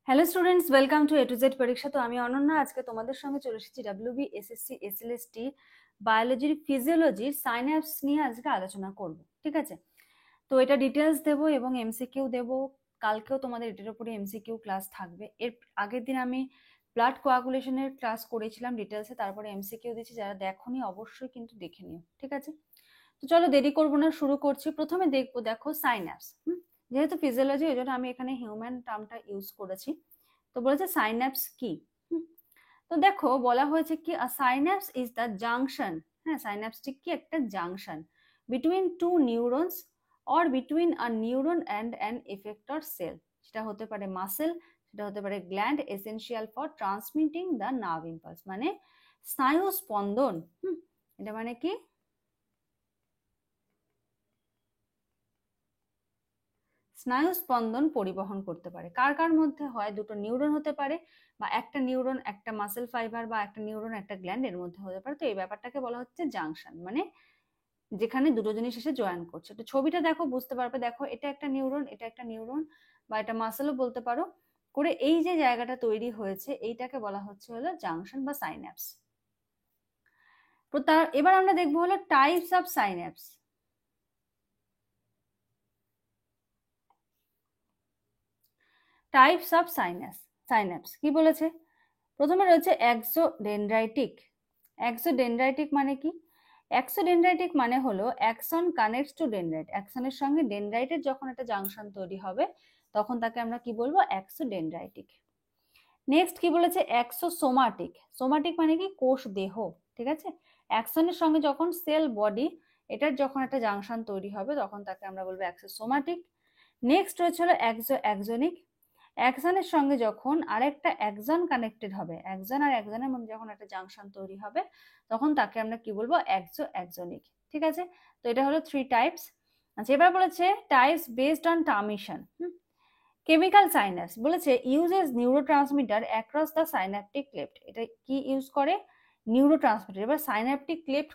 Hello students, welcome to A to Z পরীক্ষা। তো আমি অনন্যা আজকে তোমাদের সঙ্গে চলে এসেছি ডাব্লিউবি এসএসসি এসএলএসটি বায়োলজির ফিজিওলজির সাইন্যাপস নিয়ে আজকে আলোচনা করব। ঠিক আছে, তো এটা ডিটেলস দেব এবং এমসিকিউ দেব। কালকেও তোমাদের এটার উপরে এমসিকিউ ক্লাস থাকবে। এর আগের দিন আমি ব্লাড কোয়াগুলেশনের ক্লাস করেছিলাম ডিটেলসে, তারপরে এমসিকিউ দিচ্ছি। যারা দেখোনি অবশ্যই কিন্তু দেখে নিও, ঠিক আছে। তো চলো দেরি করবো না, শুরু করছি। প্রথমে দেখবো, দেখো সাইন্যাপস। যেহেতু ফিজিওলজি, ওই জন্য আমি এখানে হিউম্যান টার্মটা ইউজ করেছি। তো বলেছে সাইন্যাপস কি। তো দেখো বলা হয়েছে কি, সাইন্যাপস ইজ দ্য জাংশন। হ্যাঁ, সাইন্যাপসটি কি একটা junction between two neurons or between a neuron and an effector cell. সেটা হতে পারে মাসেল, সেটা হতে পারে gland, essential for transmitting the nerve impulse, মানে স্নায়ু স্পন্দন। এটা মানে কি, স্নায়ু স্পন্দন পরিবহন করতে পারে। কার কার মধ্যে হয়? দুটো নিউরন হতে পারে, বা একটা নিউরন একটা মাসেল ফাইবার, বা একটা নিউরন একটা গ্ল্যান্ড, এর মধ্যে হতে পারে। তো এই ব্যাপারটাকে বলা হচ্ছে জাংশন, মানে যেখানে দুটো জিনিস এসে জয়েন করছে। তো ছবিটা দেখো, বুঝতে পারবে। দেখো, এটা একটা নিউরন, এটা একটা নিউরন, বা এটা মাসেলও বলতে পারো। করে এই যে জায়গাটা তৈরি হয়েছে, এইটাকে বলা হচ্ছে হলো জাংশন বা সাইন্যাপস। তো তার এবার আমরা দেখবো হলো types of synapse. Types of synapse কি বলেছে? প্রথমে রয়েছে এক্সোডেনড্রাইটিক। এক্সোডেনড্রাইটিক মানে কি? এক্সোডেনড্রাইটিক মানে হলো অ্যাক্সন কানেক্টস টু ডেনড্রাইট। অ্যাক্সনের সঙ্গে ডেনড্রাইটের যখন একটা জাংশন তৈরি হবে, তখন তাকে আমরা কি বলবো? এক্সোডেনড্রাইটিক। নেক্সট কি বলেছে? এক্সোসোমাটিক। সোমাটিক মানে কি? কোষ দেহ। ঠিক আছে, অ্যাক্সনের সঙ্গে যখন সেল বডি, এটার যখন একটা জাংশন তৈরি হবে, তখন তাকে আমরা বলবো এক্সোসোমাটিক। নেক্সট রয়েছে হলো এক্সোনিক। অ্যাক্সনের সঙ্গে যখন আরেকটা অ্যাক্সন কানেক্টেড হবে, অ্যাক্সন আর অ্যাক্সনের মধ্যে যখন একটা জাংশন তৈরি হবে, তখন তাকে আমরা কি বলবো? এক্সোনিক। ঠিক আছে, তো এটা হলো 3 টাইপস। আচ্ছা, এবার বলেছে types based on termination. Chemical synapse বলেছে uses neurotransmitter across the synaptic cleft. এটা কি ইউজ করে? নিউরোট্রান্সমিটার। এবার সাইন্যাপটিক ক্লেফট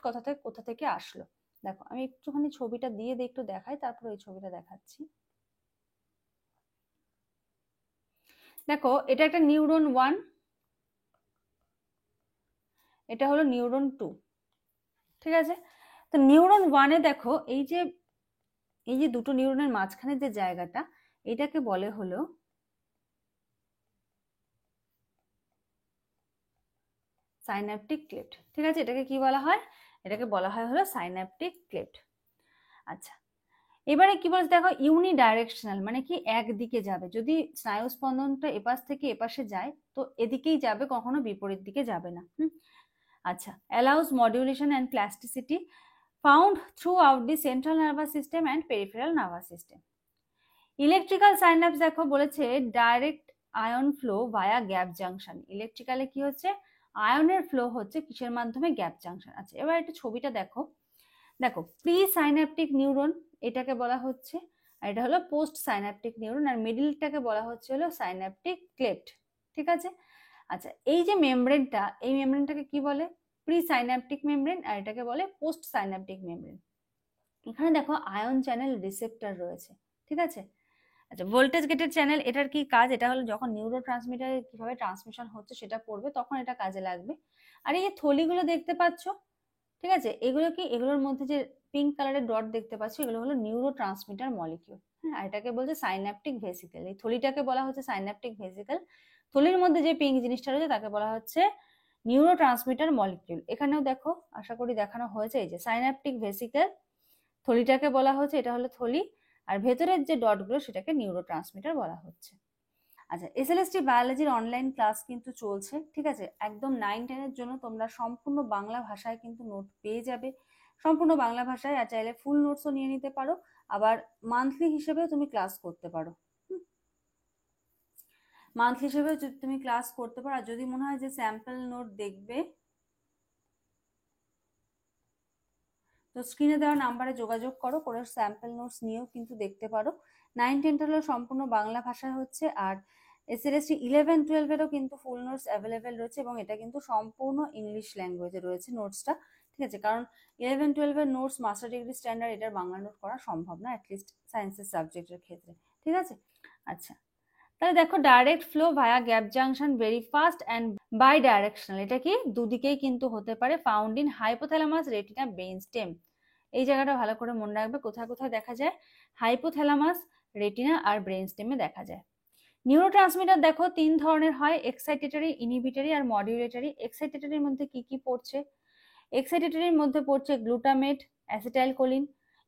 কোথা থেকে আসলো? দেখো, আমি একটুখানি ছবিটা দিয়ে একটু দেখাই, তারপর ওই ছবিটা দেখাচ্ছি। দেখো, এটা একটা নিউরন 1, এটা হলো নিউরন 2। ঠিক আছে, তো নিউরন 1-এ দেখো, এই যে দুটো নিউরনের মাঝখানে যে জায়গাটা, এটাকে বলে হলো সাইন্যাপটিক ক্লেফট। ঠিক আছে, এটাকে কি বলা হয়? এটাকে বলা হয় হলো সাইন্যাপটিক ক্লেফট। আচ্ছা, এবারে কি বলছে দেখো, ইউনিডাইরেকশনাল মানে কি? একদিকে যাবে। যদি স্নায়ু স্পন্দনটা এপাশ থেকে এপাশে যায়, তো এদিকেই যাবে, কখনো বিপরীত দিকে যাবে না। আচ্ছা, allows modulation and plasticity found throughout the central nervous system and peripheral nervous system. Electrical synapse দেখো বলেছে direct ion flow via gap junction. ইলেকট্রিক্যালে কি হচ্ছে? আয়নের ফ্লো হচ্ছে কিসের মাধ্যমে? Gap junction. আচ্ছা, এবার একটু ছবিটা দেখো। দেখো, প্রি সাইন্যাপটিক নিউরন এটাকে বলা হচ্ছে, আর এটা হলো পোস্ট সাইন্যাপটিক নিউরন, আর মিডিলটাকে বলা হচ্ছে হলো সাইন্যাপটিক ক্লেফট। ঠিক আছে, আচ্ছা, এই যে মেমব্রেনটা, এই মেমব্রেনটাকে কি বলে? প্রি সাইন্যাপটিক মেমব্রেন, আর এটাকে বলে পোস্ট সাইন্যাপটিক মেমব্রেন। এখানে দেখো আয়ন চ্যানেল রিসেপ্টর রয়েছে। ঠিক আছে, আচ্ছা, ভোল্টেজ গেটেড চ্যানেল, এটার কি কাজ? এটা হলো যখন নিউরো ট্রান্সমিটারে কিভাবে ট্রান্সমিশন হচ্ছে সেটা পড়বে, তখন এটা কাজে লাগবে। আর এই যে থলিগুলো দেখতে পাচ্ছ, ঠিক আছে, এগুলো কি? এগুলোর মধ্যে যে পিঙ্ক কালারের ডট দেখতে পাচ্ছ, এগুলো হলো নিউরো ট্রান্সমিটার মলিকিউল। হ্যাঁ, আর এটাকে বলছে সাইন্যাপটিক ভেসিকেল। এই থলিটাকে বলা হচ্ছে সাইন্যাপটিক ভেসিকেল। থলির মধ্যে যে পিঙ্ক জিনিসটা রয়েছে তাকে বলা হচ্ছে নিউরো ট্রান্সমিটার মলিকিউল। এখানেও দেখো, আশা করি দেখানো হয়েছে, এই যে সাইন্যাপটিক ভেসিকেল, থলিটাকে বলা হচ্ছে, এটা হলো থলি, আর ভেতরের যে ডটগুলো সেটাকে নিউরো ট্রান্সমিটার বলা হচ্ছে। আচ্ছা, এসএলএসটি বায়োলজির অনলাইন ক্লাস কিন্তু চলছে। ঠিক আছে, একদম 9-10-এর জন্য তোমরা সম্পূর্ণ বাংলা ভাষায় কিন্তু নোট পেয়ে যাবে, সম্পূর্ণ বাংলা ভাষায়। আর চাইলে ফুল নোটসও নিয়ে নিতে পারো, আবার মান্থলি হিসেবেও তুমি ক্লাস করতে পারো। মান্থলি হিসেবেও তুমি ক্লাস করতে পারো। আর যদি মনে হয় যে স্যাম্পল নোট দেখবে, তো স্ক্রিনে দেওয়া নাম্বারে যোগাযোগ করো, করে স্যাম্পল নোটস নিয়েও কিন্তু দেখতে পারো। 9-10 হলো সম্পূর্ণ বাংলা ভাষায় হচ্ছে, আর এসএলএসটি 11-12-এরও কিন্তু ফুল নোটস অ্যাভেলেবেল রয়েছে, এবং এটা কিন্তু সম্পূর্ণ ইংলিশ ল্যাঙ্গুয়েজে রয়েছে নোটসটা। ঠিক আছে, কারণ 11-12-এর নোটস মাস্টার ডিগ্রি স্ট্যান্ডার্ড, এটার বাংলা নোট করা সম্ভব না, অ্যাটলিস্ট সায়েন্সের সাবজেক্টের ক্ষেত্রে। ঠিক আছে, আচ্ছা, তাহলে দেখো direct flow via gap junction, very fast and bidirectional, এটা কি দুদিকেই কিন্তু হতে পারে। Found in hypothalamus, retina, brainstem. এই জায়গাটা ভালো করে মনে রাখবে, কোথায় কোথায় দেখা যায়, হাইপোথ্যালামাস, রেটিনা আর ব্রেইন স্টেমে দেখা যায়। নিউরোট্রান্সমিটার দেখো 3 ধরনের হয়, এক্সাইটেটরি, ইনহিবিটরি আর মডিউলেটরি। এক্সাইটেটরির মধ্যে কি কি পড়ছে? এক্সাইটেটরির মধ্যে পড়ছে গ্লুটামেট, অ্যাসিটাইলকোলিন।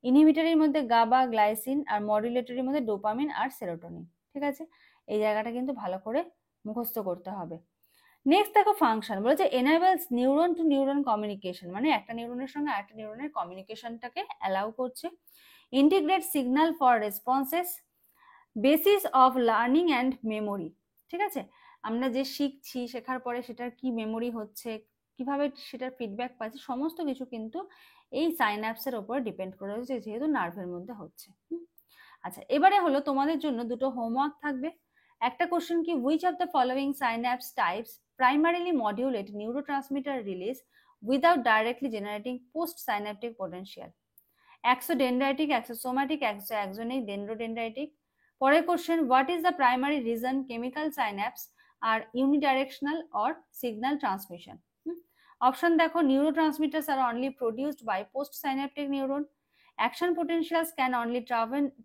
ইনহিবিটরির মধ্যে গাবা, গ্লাইসিন। আর মডিউলেটরির মধ্যে ডোপামিন আর সেরোটোনিন। ঠিক আছে, এই জায়গাটা কিন্তু ভালো করে মুখস্থ করতে হবে। নেক্সট দেখো ফাংশন, বলেছে enables neuron to neuron communication, মানে একটা নিউরনের সঙ্গে আরেকটা নিউরনের কমিউনিকেশনটাকে অ্যালাউ করছে। Integrate signal for responses, basis of learning and memory. ঠিক আছে, আমরা যে শিখছি, শেখার পরে সেটার কি মেমোরি হচ্ছে, কিভাবে সেটার ফিডব্যাক পাচ্ছি, সমস্ত কিছু কিন্তু এই সাইন্যাপসের ওপর ডিপেন্ড করে রয়েছে, যেহেতু নার্ভের মধ্যে হচ্ছে। আচ্ছা, এবারে হলো তোমাদের জন্য দুটো হোমওয়ার্ক থাকবে। একটা কোশ্চেন কি, which of the following synapse types primarily modulate neurotransmitter release without directly generating post synaptic potential? Axodendritic, axosomatic, axoaxonic, dendrodendritic. পরের question, what is the primary reason chemical synapse are unidirectional or signal transmission? Option দেখো, neurotransmitters are only produced by post synaptic neuron, action potentials can only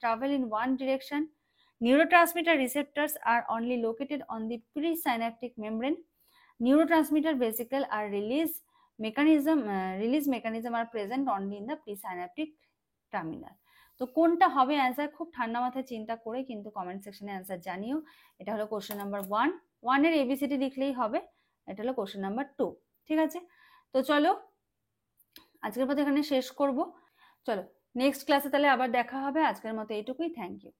travel in one direction, neurotransmitter receptors are only located on the presynaptic membrane, neurotransmitter vesicle are release mechanism are present only in the presynaptic terminal. তো কোনটা হবে answer, খুব ঠান্ডা মাথায় চিন্তা করে কিন্তু comment সেকশনে অ্যান্সার জানিও। এটা হলো কোশ্চেন নাম্বার 1 এর এবিসিডি লিখলেই হবে। এটা হলো কোশ্চেন নাম্বার 2। ঠিক আছে, তো চলো আজকের মতো এখানে শেষ করব। চলো নেক্সট ক্লাসে তাহলে আবার দেখা হবে। আজকের মতো এইটুকুই, থ্যাংক ইউ।